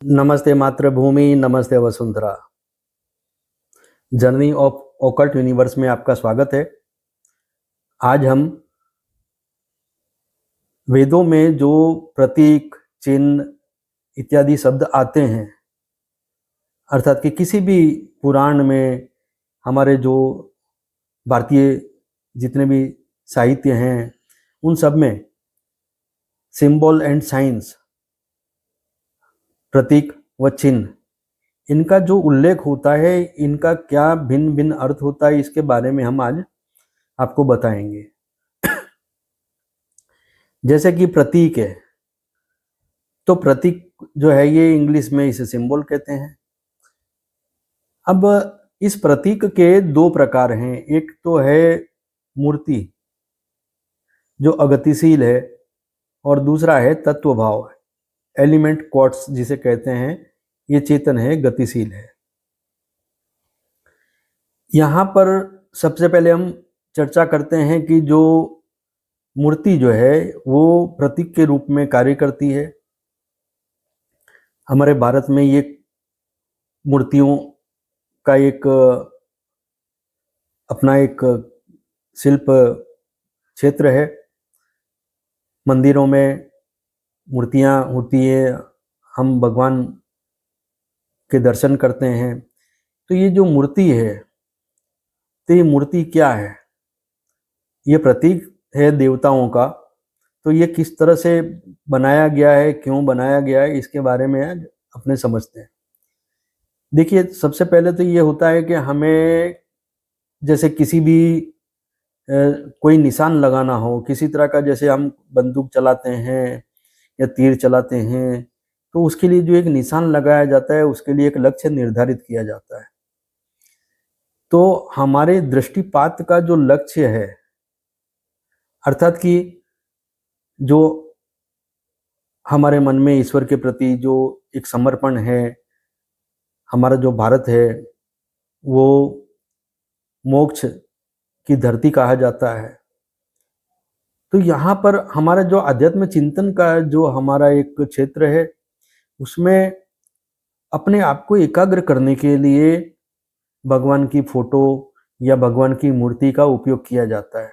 नमस्ते मातृभूमि, नमस्ते Vasundhara. Journey of occult universe में आपका स्वागत है। आज हम वेदों में जो प्रतीक, चिन्ह इत्यादि शब्द आते हैं, अर्थात कि किसी भी पुराण में, हमारे जो भारतीय जितने भी साहित्य हैं, उन सब में सिंबल एंड साइंस, प्रतीक व चिन्ह, इनका जो उल्लेख होता है, इनका क्या भिन्न भिन्न अर्थ होता है, इसके बारे में हम आज आपको बताएंगे। जैसे कि प्रतीक है, तो प्रतीक जो है ये इंग्लिश में इसे सिंबल कहते हैं। अब इस प्रतीक के दो प्रकार हैं। एक तो है मूर्ति जो अगतिशील है, और दूसरा है तत्व भाव, एलिमेंट क्वार्ट्स जिसे कहते हैं, ये चेतन है, गतिशील है। यहाँ पर सबसे पहले हम चर्चा करते हैं कि जो मूर्ति जो है वो प्रतीक के रूप में कार्य करती है। हमारे भारत में ये मूर्तियों का एक अपना एक शिल्प क्षेत्र है। मंदिरों में मूर्तियां होती है, हम भगवान के दर्शन करते हैं। तो ये जो मूर्ति है, तो ये मूर्ति क्या है? ये प्रतीक है देवताओं का। तो ये किस तरह से बनाया गया है, क्यों बनाया गया है, इसके बारे में आज अपने समझते हैं। देखिए, सबसे पहले तो ये होता है कि हमें जैसे किसी भी कोई निशान लगाना हो, किसी तरह का, जैसे हम बंदूक चलाते हैं या तीर चलाते हैं, तो उसके लिए जो एक निशान लगाया जाता है, उसके लिए एक लक्ष्य निर्धारित किया जाता है। तो हमारे दृष्टिपात का जो लक्ष्य है, अर्थात कि जो हमारे मन में ईश्वर के प्रति जो एक समर्पण है, हमारा जो भारत है वो मोक्ष की धरती कहा जाता है। तो यहाँ पर हमारा जो अध्यात्म चिंतन का जो हमारा एक क्षेत्र है, उसमें अपने आप को एकाग्र करने के लिए भगवान की फोटो या भगवान की मूर्ति का उपयोग किया जाता है।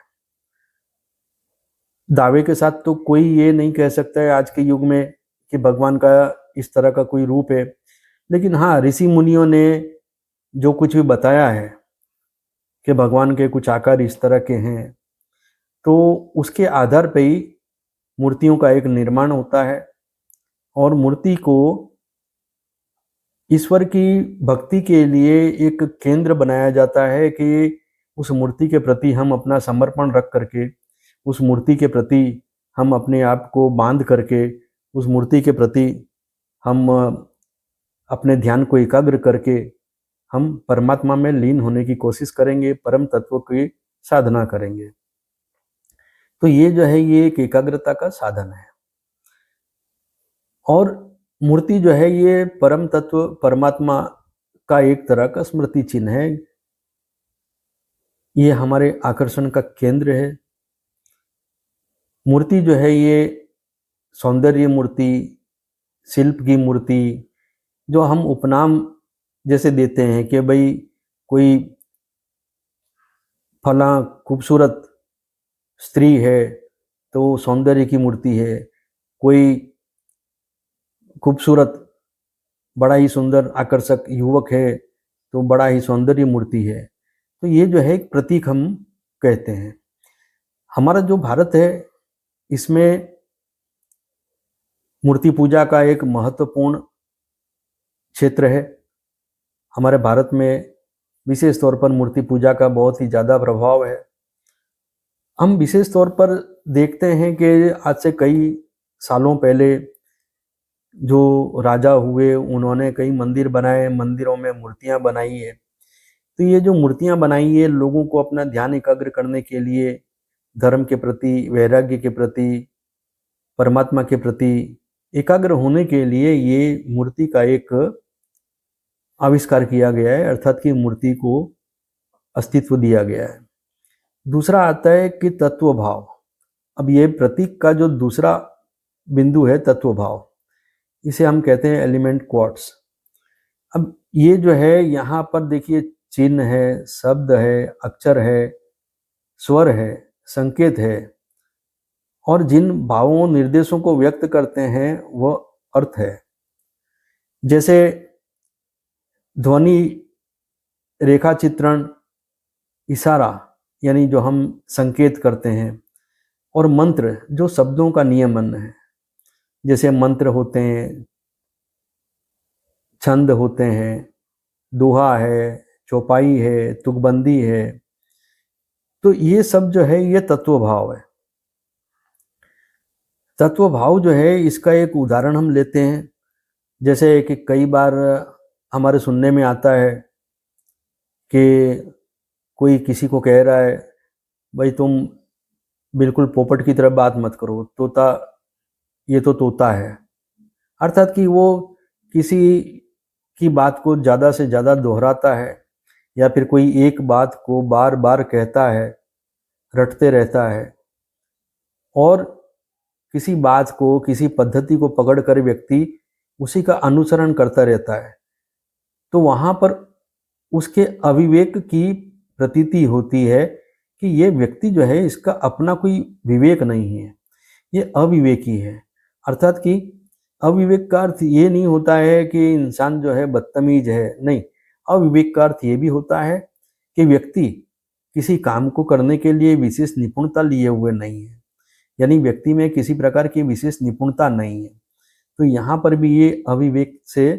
दावे के साथ तो कोई ये नहीं कह सकता है आज के युग में कि भगवान का इस तरह का कोई रूप है, लेकिन हाँ, ऋषि मुनियों ने जो कुछ भी बताया है कि भगवान के कुछ आकार इस तरह के हैं, तो उसके आधार पर ही मूर्तियों का एक निर्माण होता है। और मूर्ति को ईश्वर की भक्ति के लिए एक केंद्र बनाया जाता है कि उस मूर्ति के प्रति हम अपना समर्पण रख करके, उस मूर्ति के प्रति हम अपने आप को बांध करके, उस मूर्ति के प्रति हम अपने ध्यान को एकाग्र करके हम परमात्मा में लीन होने की कोशिश करेंगे, परम तत्व की साधना करेंगे। तो ये जो है, ये एक एकाग्रता का साधन है। और मूर्ति जो है ये परम तत्व परमात्मा का एक तरह का स्मृति चिन्ह है। ये हमारे आकर्षण का केंद्र है। मूर्ति जो है ये सौंदर्य मूर्ति, शिल्प की मूर्ति, जो हम उपनाम जैसे देते हैं कि भाई कोई फला खूबसूरत स्त्री है तो सौंदर्य की मूर्ति है, कोई खूबसूरत बड़ा ही सुंदर आकर्षक युवक है तो बड़ा ही सौंदर्य मूर्ति है। तो ये जो है एक प्रतीक हम कहते हैं। हमारा जो भारत है, इसमें मूर्ति पूजा का एक महत्वपूर्ण क्षेत्र है। हमारे भारत में विशेष तौर पर मूर्ति पूजा का बहुत ही ज़्यादा प्रभाव है। हम विशेष तौर पर देखते हैं कि आज से कई सालों पहले जो राजा हुए, उन्होंने कई मंदिर बनाए, मंदिरों में मूर्तियां बनाई है। तो ये जो मूर्तियां बनाई है, लोगों को अपना ध्यान एकाग्र करने के लिए, धर्म के प्रति, वैराग्य के प्रति, परमात्मा के प्रति एकाग्र होने के लिए ये मूर्ति का एक आविष्कार किया गया है, अर्थात कि मूर्ति को अस्तित्व दिया गया है। दूसरा आता है कि तत्व भाव। अब ये प्रतीक का जो दूसरा बिंदु है, तत्व भाव, इसे हम कहते हैं एलिमेंट क्वार्ट्स। अब ये जो है यहाँ पर देखिए चिन्ह है, शब्द है, अक्षर है, स्वर है, संकेत है, और जिन भावों निर्देशों को व्यक्त करते हैं वह अर्थ है। जैसे ध्वनि, रेखा चित्रण, इशारा यानी जो हम संकेत करते हैं, और मंत्र जो शब्दों का नियमन है। जैसे मंत्र होते हैं, छंद होते हैं, दोहा है, चौपाई है, तुकबंदी है। तो ये सब जो है ये तत्व भाव है। तत्व भाव जो है इसका एक उदाहरण हम लेते हैं। जैसे कि कई बार हमारे सुनने में आता है कि कोई किसी को कह रहा है, भाई तुम बिल्कुल पोपट की तरह बात मत करो, तोता, ये तो तोता है। अर्थात कि वो किसी की बात को ज़्यादा से ज़्यादा दोहराता है, या फिर कोई एक बात को बार बार कहता है, रटते रहता है, और किसी बात को, किसी पद्धति को पकड़कर व्यक्ति उसी का अनुसरण करता रहता है। तो वहाँ पर उसके अविवेक की प्रतीति होती है कि ये व्यक्ति जो है इसका अपना कोई विवेक नहीं है, ये अविवेकी है। अर्थात कि अविवेक का अर्थ ये नहीं होता है कि इंसान जो है बदतमीज है, नहीं। अविवेक का अर्थ ये भी होता है कि व्यक्ति किसी काम को करने के लिए विशेष निपुणता लिए हुए नहीं है, यानी व्यक्ति में किसी प्रकार की विशेष निपुणता नहीं है। तो यहाँ पर भी ये अविवेक से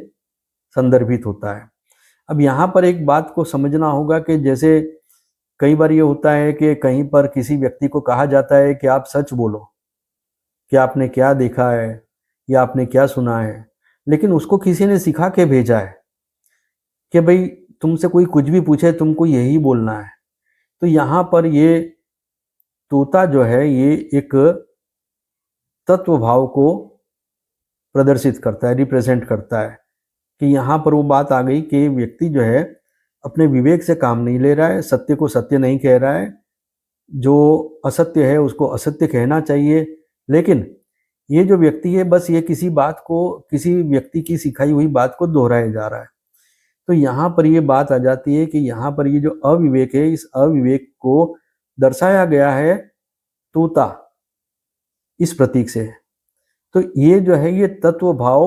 संदर्भित होता है। अब यहाँ पर एक बात को समझना होगा कि जैसे कई बार ये होता है कि कहीं पर किसी व्यक्ति को कहा जाता है कि आप सच बोलो, कि आपने क्या देखा है या आपने क्या सुना है, लेकिन उसको किसी ने सिखा के भेजा है कि भाई तुमसे कोई कुछ भी पूछे तुमको यही बोलना है। तो यहाँ पर ये तोता जो है ये एक तत्व भाव को प्रदर्शित करता है, रिप्रेजेंट करता है, कि यहाँ पर वो बात आ गई कि व्यक्ति जो है अपने विवेक से काम नहीं ले रहा है, सत्य को सत्य नहीं कह रहा है, जो असत्य है उसको असत्य कहना चाहिए। लेकिन ये जो व्यक्ति है बस ये किसी बात को, किसी व्यक्ति की सिखाई हुई बात को दोहराया जा रहा है। तो यहाँ पर ये बात आ जाती है कि यहाँ पर ये जो अविवेक है, इस अविवेक को दर्शाया गया है तोता इस प्रतीक से। तो ये जो है ये तत्व भाव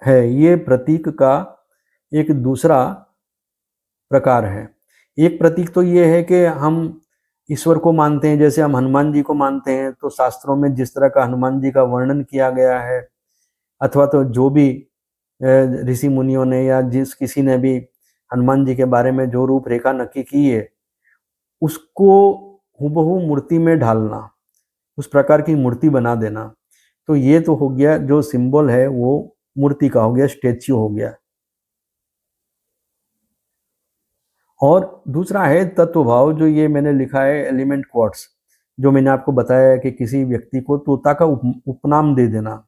है, ये प्रतीक का एक दूसरा प्रकार है। एक प्रतीक तो ये है कि हम ईश्वर को मानते हैं, जैसे हम हनुमान जी को मानते हैं, तो शास्त्रों में जिस तरह का हनुमान जी का वर्णन किया गया है, अथवा तो जो भी ऋषि मुनियों ने या जिस किसी ने भी हनुमान जी के बारे में जो रूपरेखा नक्की की है, उसको हूबहू मूर्ति में ढालना, उस प्रकार की मूर्ति बना देना। तो ये तो हो गया, जो सिंबल है वो मूर्ति का हो गया, स्टेच्यू हो गया। और दूसरा है तत्व भाव, जो ये मैंने लिखा है एलिमेंट क्वार्ट्स, जो मैंने आपको बताया है कि किसी व्यक्ति को तोता का उपनाम दे देना,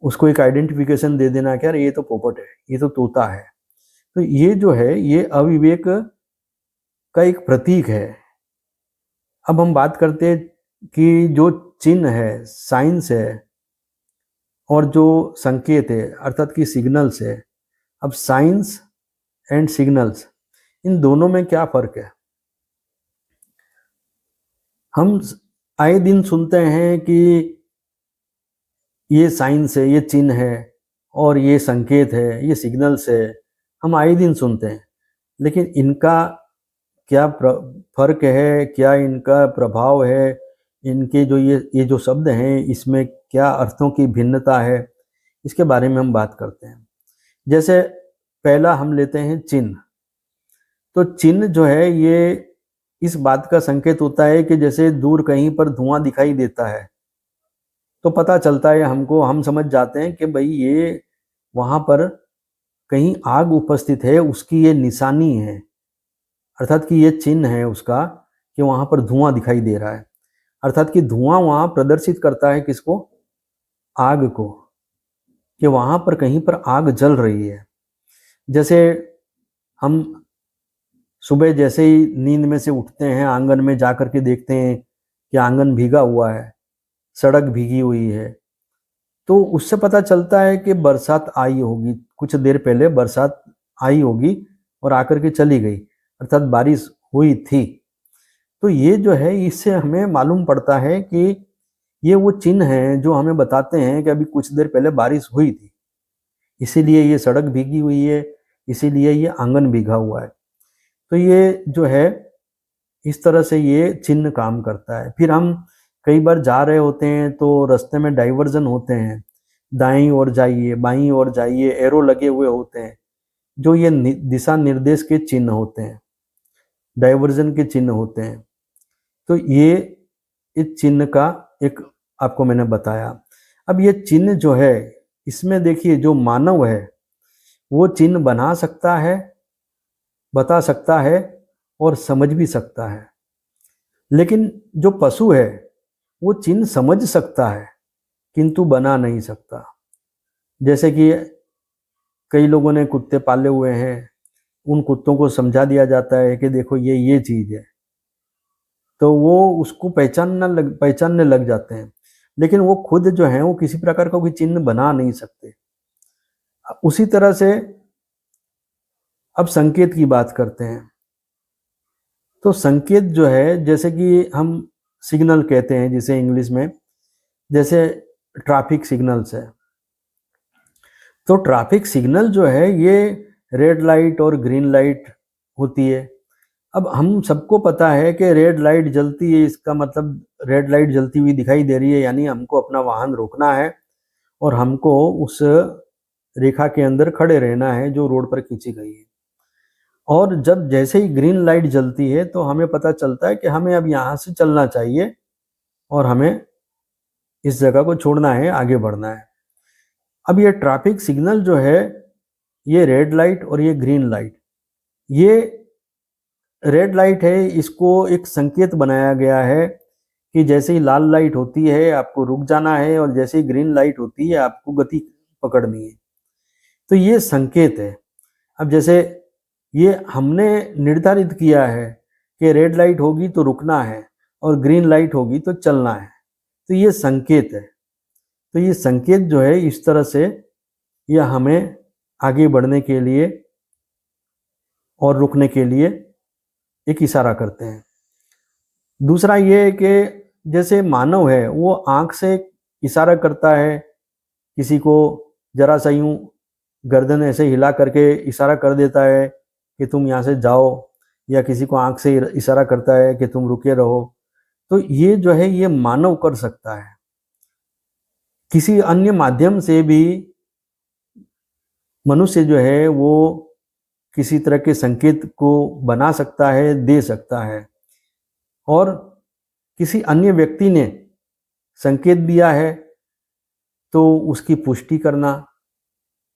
उसको एक आइडेंटिफिकेशन दे देना कि यार ये तो पोपट है, ये तो तोता है। तो ये जो है ये अविवेक का एक प्रतीक है। अब हम बात करते हैं कि जो चिन्ह है, साइंस है, और जो संकेत है अर्थात कि सिग्नल्स है। अब साइंस एंड सिग्नल्स, इन दोनों में क्या फर्क है? हम आए दिन सुनते हैं कि ये साइंस है, ये चिन्ह है, और ये संकेत है, ये सिग्नल्स है, हम आए दिन सुनते हैं। लेकिन इनका क्या फर्क है, क्या इनका प्रभाव है, इनके जो ये जो शब्द हैं इसमें क्या अर्थों की भिन्नता है, इसके बारे में हम बात करते हैं। जैसे पहला हम लेते हैं चिन्ह। तो चिन्ह जो है ये इस बात का संकेत होता है कि जैसे दूर कहीं पर धुआं दिखाई देता है तो पता चलता है हमको, हम समझ जाते हैं कि भाई ये वहाँ पर कहीं आग उपस्थित है, उसकी ये निशानी है, अर्थात कि ये चिन्ह है उसका कि वहाँ पर धुआं दिखाई दे रहा है। अर्थात कि धुआं वहाँ प्रदर्शित करता है किसको? आग को, कि वहाँ पर कहीं पर आग जल रही है। जैसे हम सुबह जैसे ही नींद में से उठते हैं, आंगन में जा कर के देखते हैं कि आंगन भीगा हुआ है, सड़क भीगी हुई है, तो उससे पता चलता है कि बरसात आई होगी, कुछ देर पहले बरसात आई होगी और आकर के चली गई, अर्थात बारिश हुई थी। तो ये जो है इससे हमें मालूम पड़ता है कि ये वो चिन्ह हैं जो हमें बताते हैं कि अभी कुछ देर पहले बारिश हुई थी, इसीलिए ये सड़क भीगी हुई है, इसीलिए ये आंगन भीगा हुआ है। तो ये जो है इस तरह से ये चिन्ह काम करता है। फिर हम कई बार जा रहे होते हैं तो रास्ते में डाइवर्जन होते हैं, दाईं ओर जाइए, बाईं ओर जाइए, एरो लगे हुए होते हैं, जो ये दिशा निर्देश के चिन्ह होते हैं, डाइवर्जन के चिन्ह होते हैं। तो ये इस चिन्ह का एक आपको मैंने बताया। अब ये चिन्ह जो है इसमें देखिए जो मानव है वो चिन्ह बना सकता है, बता सकता है और समझ भी सकता है, लेकिन जो पशु है वो चिन्ह समझ सकता है किंतु बना नहीं सकता। जैसे कि कई लोगों ने कुत्ते पाले हुए हैं, उन कुत्तों को समझा दिया जाता है कि देखो ये चीज़ है, तो वो उसको पहचानने लग जाते हैं, लेकिन वो खुद जो है वो किसी प्रकार का कोई चिन्ह बना नहीं सकते। उसी तरह से अब संकेत की बात करते हैं। तो संकेत जो है, जैसे कि हम सिग्नल कहते हैं जिसे इंग्लिश में, जैसे ट्रैफिक सिग्नल्स है, तो ट्रैफिक सिग्नल जो है ये रेड लाइट और ग्रीन लाइट होती है। अब हम सबको पता है कि रेड लाइट जलती है, इसका मतलब रेड लाइट जलती हुई दिखाई दे रही है, यानी हमको अपना वाहन रोकना है और हमको उस रेखा के अंदर खड़े रहना है जो रोड पर खींची गई है। और जब जैसे ही ग्रीन लाइट जलती है तो हमें पता चलता है कि हमें अब यहाँ से चलना चाहिए और हमें इस जगह को छोड़ना है, आगे बढ़ना है। अब ये ट्रैफिक सिग्नल जो है, ये रेड लाइट और ये ग्रीन लाइट, ये रेड लाइट है, इसको एक संकेत बनाया गया है कि जैसे ही लाल लाइट होती है आपको रुक जाना है और जैसे ही ग्रीन लाइट होती है आपको गति पकड़नी है। तो ये संकेत है। अब जैसे ये हमने निर्धारित किया है कि रेड लाइट होगी तो रुकना है और ग्रीन लाइट होगी तो चलना है, तो ये संकेत है। तो ये संकेत जो है इस तरह से यह हमें आगे बढ़ने के लिए और रुकने के लिए एक इशारा करते हैं। दूसरा ये है कि जैसे मानव है वो आँख से इशारा करता है, किसी को जरा सा यूँ गर्दन ऐसे हिला करके इशारा कर देता है कि तुम यहाँ से जाओ, या किसी को आँख से इशारा करता है कि तुम रुके रहो। तो ये जो है ये मानव कर सकता है। किसी अन्य माध्यम से भी मनुष्य जो है वो किसी तरह के संकेत को बना सकता है, दे सकता है, और किसी अन्य व्यक्ति ने संकेत दिया है तो उसकी पुष्टि करना,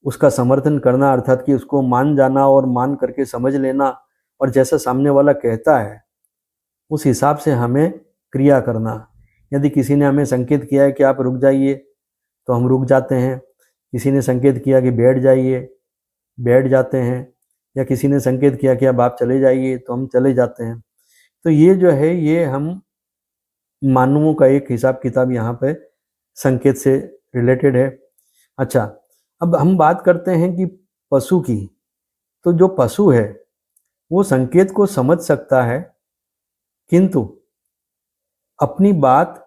उसका समर्थन करना, अर्थात कि उसको मान जाना और मान करके समझ लेना, और जैसा सामने वाला कहता है उस हिसाब से हमें क्रिया करना। यदि किसी ने हमें संकेत किया है कि आप रुक जाइए तो हम रुक जाते हैं, किसी ने संकेत किया कि बैठ जाइए, बैठ जाते हैं, या किसी ने संकेत किया कि अब आप चले जाइए तो हम चले जाते हैं। तो ये जो है ये हम मानवों का एक हिसाब किताब यहाँ पे संकेत से रिलेटेड है। अच्छा, अब हम बात करते हैं कि पशु की। तो जो पशु है वो संकेत को समझ सकता है किंतु अपनी बात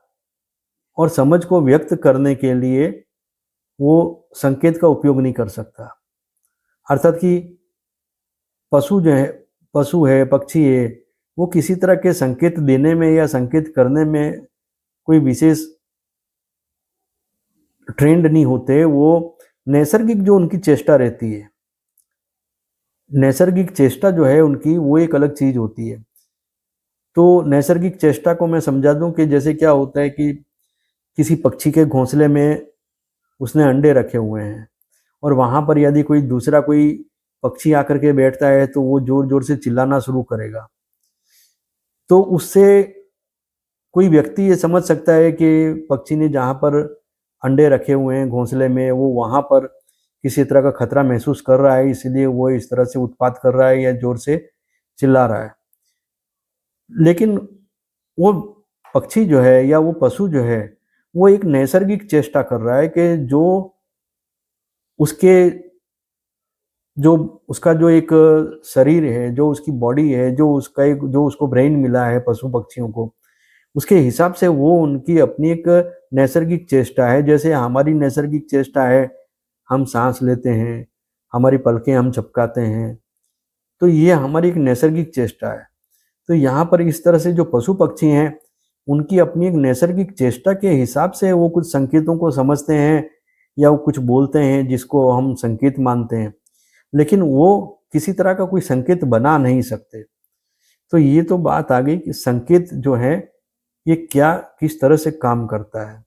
और समझ को व्यक्त करने के लिए वो संकेत का उपयोग नहीं कर सकता। अर्थात कि पशु है, पक्षी है, वो किसी तरह के संकेत देने में या संकेत करने में कोई विशेष ट्रेंड नहीं होते। वो नैसर्गिक जो उनकी चेष्टा रहती है, नैसर्गिक चेष्टा जो है उनकी, वो एक अलग चीज होती है। तो नैसर्गिक चेष्टा को मैं समझा दूं कि जैसे क्या होता है कि किसी पक्षी के घोंसले में उसने अंडे रखे हुए हैं और वहां पर यदि कोई दूसरा कोई पक्षी आकर के बैठता है तो वो जोर जोर से चिल्लाना शुरू करेगा। तो उससे कोई व्यक्ति ये समझ सकता है कि पक्षी ने जहाँ पर अंडे रखे हुए हैं घोंसले में, वो वहाँ पर किसी तरह का खतरा महसूस कर रहा है, इसलिए वो इस तरह से उत्पात कर रहा है या जोर से चिल्ला रहा है। लेकिन वो पक्षी जो है या वो पशु जो है वो एक नैसर्गिक चेष्टा कर रहा है कि जो उसके जो उसका जो एक शरीर है, जो उसकी बॉडी है, जो उसको ब्रेन मिला है पशु पक्षियों को, उसके हिसाब से वो उनकी अपनी एक नैसर्गिक चेष्टा है। जैसे हमारी नैसर्गिक चेष्टा है, हम सांस लेते हैं, हमारी पलकें हम झपकाते हैं, तो ये हमारी एक नैसर्गिक चेष्टा है। तो यहाँ पर इस तरह से जो पशु पक्षी हैं, उनकी अपनी एक नैसर्गिक चेष्टा के हिसाब से वो कुछ संकेतों को समझते हैं या वो कुछ बोलते हैं जिसको हम संकेत मानते हैं, लेकिन वो किसी तरह का कोई संकेत बना नहीं सकते। तो ये तो बात आ गई कि संकेत जो है ये क्या किस तरह से काम करता है।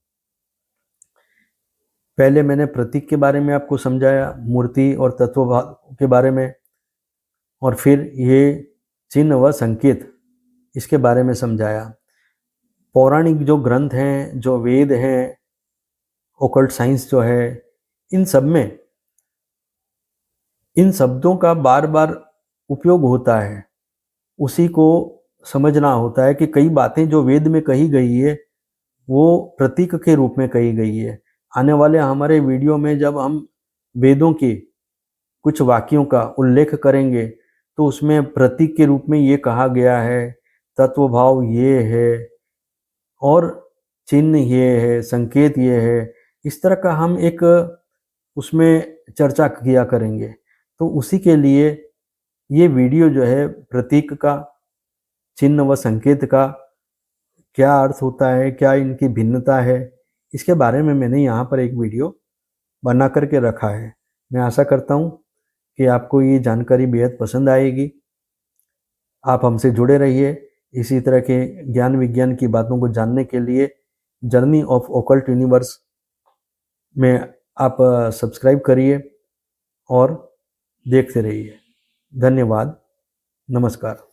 पहले मैंने प्रतीक के बारे में आपको समझाया, मूर्ति और तत्वभाव के बारे में, और फिर ये चिन्ह व संकेत इसके बारे में समझाया। पौराणिक जो ग्रंथ हैं, जो वेद हैं, ओकल्ट साइंस जो है, इन सब में इन शब्दों का बार बार उपयोग होता है। उसी को समझना होता है कि कई बातें जो वेद में कही गई है वो प्रतीक के रूप में कही गई है। आने वाले हमारे वीडियो में जब हम वेदों के कुछ वाक्यों का उल्लेख करेंगे तो उसमें प्रतीक के रूप में ये कहा गया है, तत्वभाव ये है और चिन्ह ये है, संकेत ये है, इस तरह का हम एक उसमें चर्चा किया करेंगे। तो उसी के लिए ये वीडियो जो है प्रतीक का, चिन्ह व संकेत का क्या अर्थ होता है, क्या इनकी भिन्नता है, इसके बारे में मैंने यहाँ पर एक वीडियो बना करके रखा है। मैं आशा करता हूँ कि आपको ये जानकारी बेहद पसंद आएगी। आप हमसे जुड़े रहिए। इसी तरह के ज्ञान विज्ञान की बातों को जानने के लिए जर्नी ऑफ ओकल्ट यूनिवर्स में आप सब्सक्राइब करिए और देखते रहिए। धन्यवाद। नमस्कार।